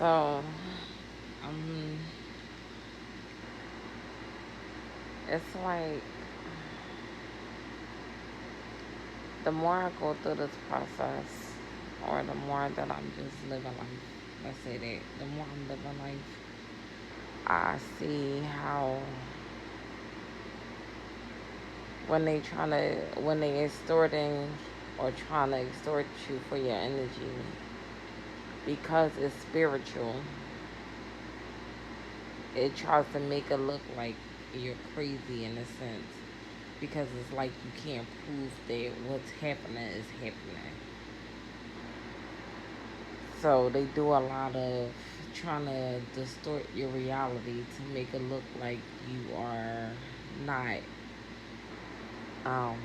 So, um, it's like the more I go through this process, or the more that I'm just living life, let's say that, the more I'm living life, I see how when they extorting or trying to extort you for your energy, because it's spiritual, it tries to make it look like you're crazy in a sense, because it's like you can't prove that what's happening is happening. So they do a lot of trying to distort your reality to make it look like you are not, um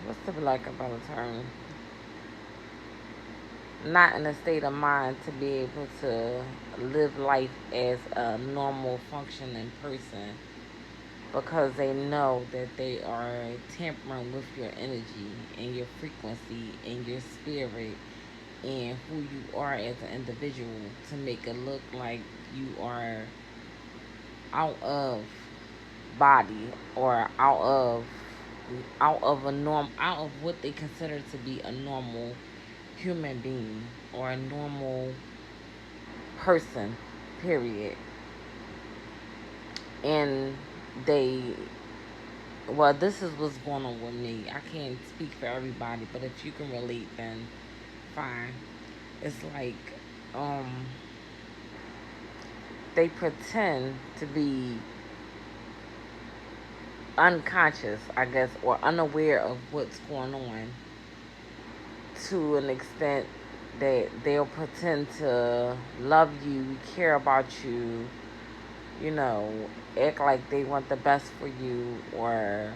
what's the like about a term, not in a state of mind to be able to live life as a normal functioning person, because they know that they are tampering with your energy and your frequency and your spirit and who you are as an individual, to make it look like you are out of body, or out of what they consider to be a normal human being or a normal person, period. And they, well, this is what's going on with me. I can't speak for everybody, but if you can relate, then fine. It's like, um, they pretend to be unconscious, I guess, or unaware of what's going on, to an extent that they'll pretend to love you, care about you, you know, act like they want the best for you, or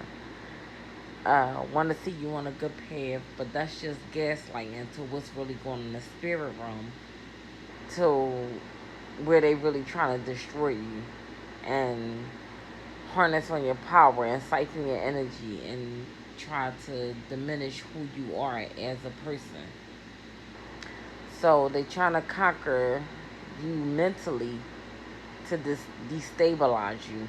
want to see you on a good path, but that's just gaslighting to what's really going on in the spirit realm, to where they really trying to destroy you and harness on your power and siphon your energy and try to diminish who you are as a person. So they trying to conquer you mentally to destabilize you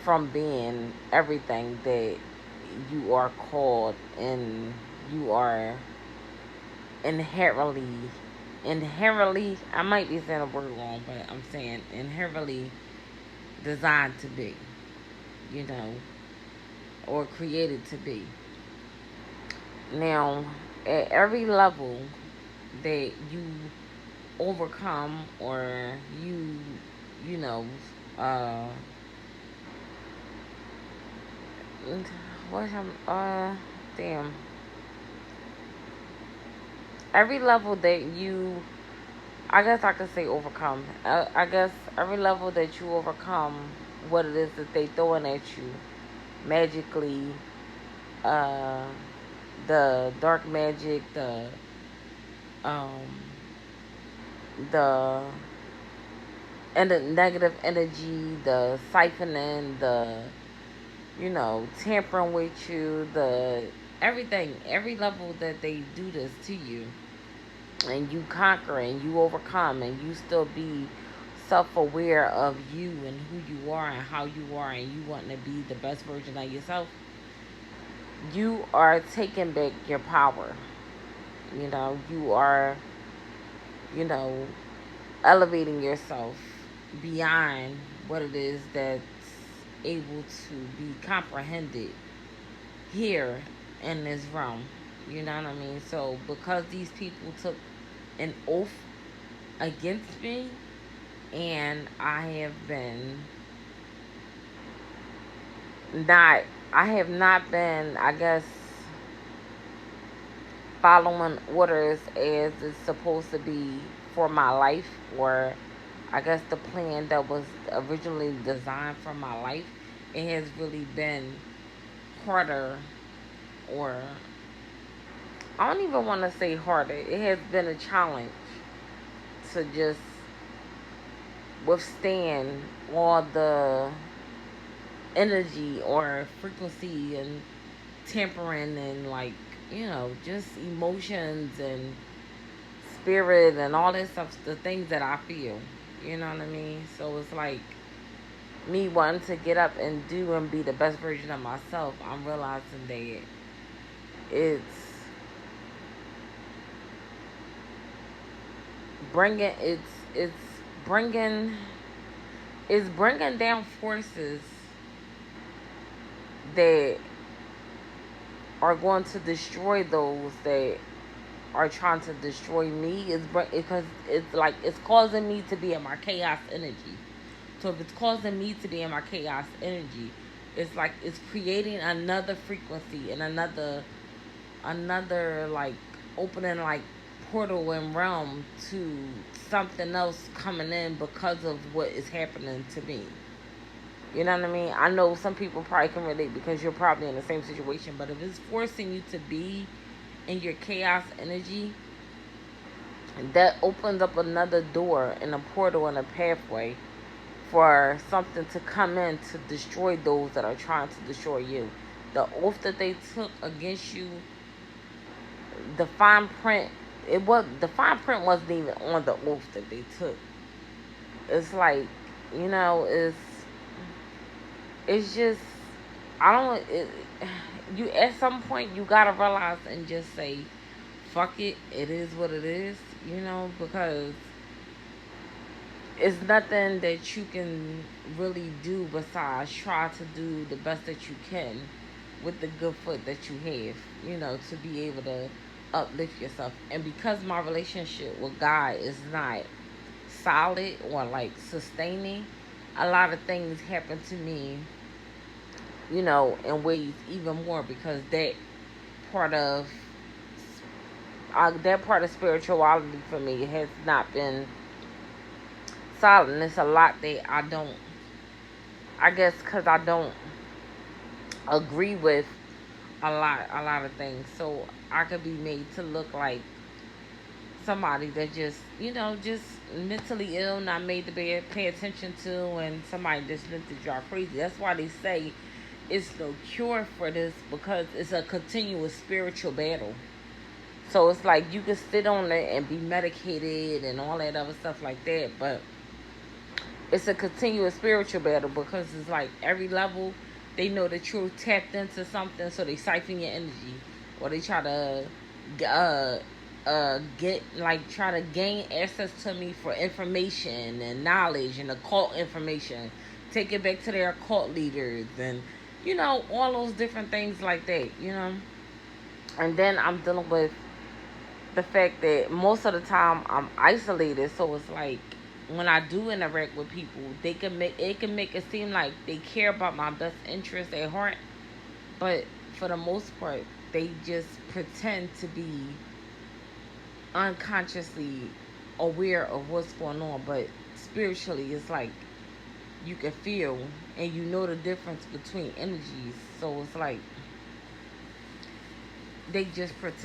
from being everything that you are called, and you are inherently inherently, I might be saying a word wrong, but I'm saying inherently designed to be, you know, or created to be. Now, at every level that you overcome, or you know, uh what am damn, every level that you, I guess I could say overcome. I guess every level that you overcome what it is that they throwing at you magically, uh, the dark magic, um, the and the negative energy, the siphoning, the, tampering with you, the everything, every level that they do this to you, and you conquer and you overcome, and you still be self-aware of you and who you are and how you are, and you wanting to be the best version of yourself, you are taking back your power. You are, you know elevating yourself beyond what it is that's able to be comprehended here in this realm. You know what I mean? So because these people took an oath against me, and not I have not been, I guess, following orders as it's supposed to be for my life, or I guess the plan that was originally designed for my life, it has really been harder, or I don't even want to say harder. It has been a challenge to just withstand all the energy or frequency and tampering and, like, just emotions and spirit and all that stuff, the things that I feel. You know what I mean? So it's like me wanting to get up and do and be the best version of myself. I'm realizing that it's bringing it's bringing it's bringing down forces that are going to destroy those that are trying to destroy me. Is because it's like it's causing me to be in my chaos energy. So if it's causing me to be in my chaos energy, it's like it's creating another frequency and another like opening like portal and realm to something else coming in because of what is happening to me. You know what I mean? I know some people probably can relate because you're probably in the same situation, but if it's forcing you to be in your chaos energy, that opens up another door and a portal and a pathway for something to come in to destroy those that are trying to destroy you. The oath that they took against you, the fine print, the fine print wasn't even on the oath that they took. It's like, you know, it's just I don't you at some point you gotta realize and just say fuck it, it is what it is, because it's nothing that you can really do besides try to do the best that you can with the good foot that you have, to be able to uplift yourself. And because my relationship with God is not solid or like sustaining, a lot of things happen to me, in ways even more because part of that part of spirituality for me has not been solid. And it's a lot that I guess, because I don't agree with a lot of things. So I could be made to look like somebody that just mentally ill, not made to pay attention to, and somebody that's meant to drive crazy. That's why they say it's no cure for this, because it's a continuous spiritual battle. So it's like you can sit on it and be medicated and all that other stuff like that, but it's a continuous spiritual battle because it's like every level they know that you're tapped into something, so they siphon your energy, or they try to get like try to gain access to me for information and knowledge and occult information, take it back to their occult leaders, and all those different things like that. And then I'm dealing with the fact that most of the time I'm isolated, so it's like when I do interact with people, they can make it seem like they care about my best interest at heart, but for the most part, they just pretend to be unconsciously aware of what's going on, but spiritually, it's like you can feel and you know the difference between energies. So it's like they just pretend.